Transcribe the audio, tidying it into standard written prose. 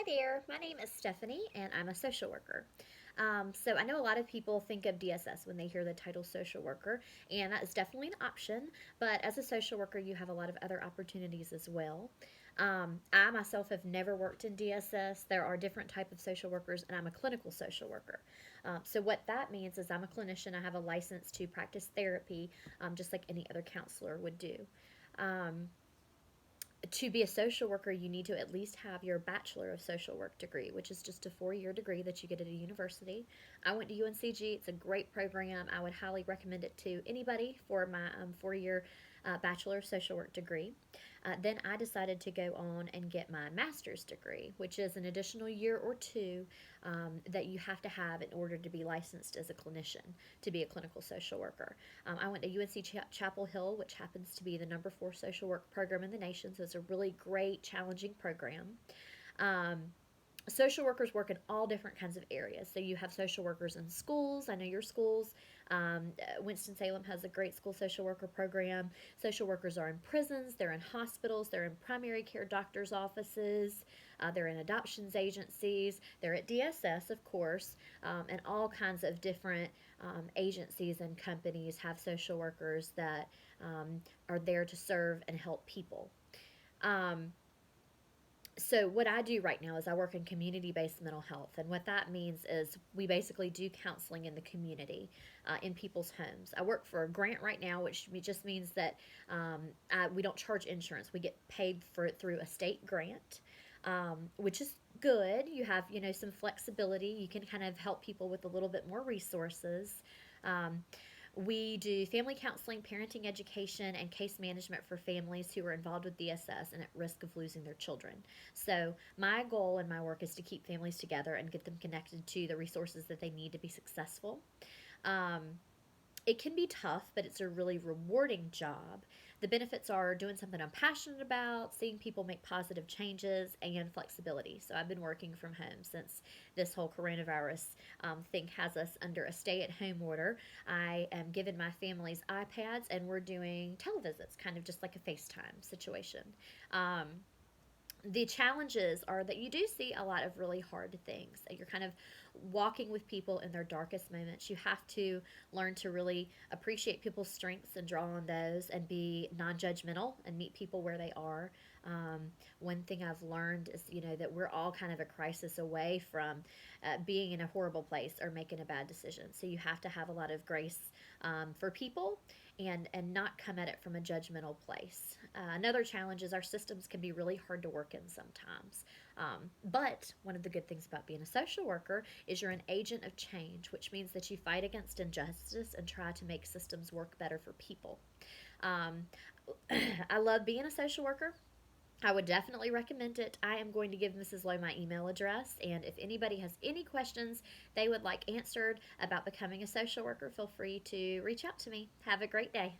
Hi there, my name is Stephanie and I'm a social worker. So I know a lot of people think of DSS when they hear the title social worker, and that is definitely an option. But as a social worker, you have a lot of other opportunities as well. I myself have never worked in DSS. There are different type of social workers, and I'm a clinical social worker. So what that means is I'm a clinician. I have a license to practice therapy, just like any other counselor would do. Um, to be a social worker, you need to at least have your Bachelor of Social Work degree, which is just a 4 year degree that you get at a university. I went to UNCG. It's a great program. I would highly recommend it to anybody for my 4 year Bachelor of Social Work degree. Then I decided to go on and get my master's degree, which is an additional year or two that you have to have in order to be licensed as a clinician, to be a clinical social worker. I went to UNC Chapel Hill, which happens to be the number 4 social work program in the nation, so it's a really great, challenging program. Um, Social workers work in all different kinds of areas. So you have social workers in schools. I know your schools. Winston-Salem has a great school social worker program. Social workers are in prisons, they're in hospitals, they're in primary care doctors' offices, they're in adoptions agencies, they're at DSS, of course, and all kinds of different agencies and companies have social workers that are there to serve and help people. Um, so what I do right now is I work in community-based mental health, and what that means is we basically do counseling in the community, in people's homes. I work for a grant right now, which just means that we don't charge insurance. We get paid for it through a state grant, which is good. You have some flexibility. You can kind of help people with a little bit more resources. Um, we do family counseling, parenting education, and case management for families who are involved with DSS and at risk of losing their children. So, my goal in my work is to keep families together and get them connected to the resources that they need to be successful. Um, it can be tough, but it's a really rewarding job. The benefits are doing something I'm passionate about, seeing people make positive changes, and flexibility. So I've been working from home since this whole coronavirus thing has us under a stay at home order. I am giving my families iPads and we're doing televisits, kind of just like a FaceTime situation. Um, the challenges are that you do see a lot of really hard things. You're kind of walking with people in their darkest moments. You have to learn to really appreciate people's strengths and draw on those and be non judgmental and meet people where they are. Um, One thing I've learned is, that we're all kind of a crisis away from being in a horrible place or making a bad decision. So you have to have a lot of grace for people and not come at it from a judgmental place. Another challenge is our systems can be really hard to work in sometimes. But one of the good things about being a social worker is you're an agent of change, which means that you fight against injustice and try to make systems work better for people. Um, I love being a social worker. I would definitely recommend it. I am going to give Mrs. Lowe my email address, and if anybody has any questions they would like answered about becoming a social worker, feel free to reach out to me. Have a great day.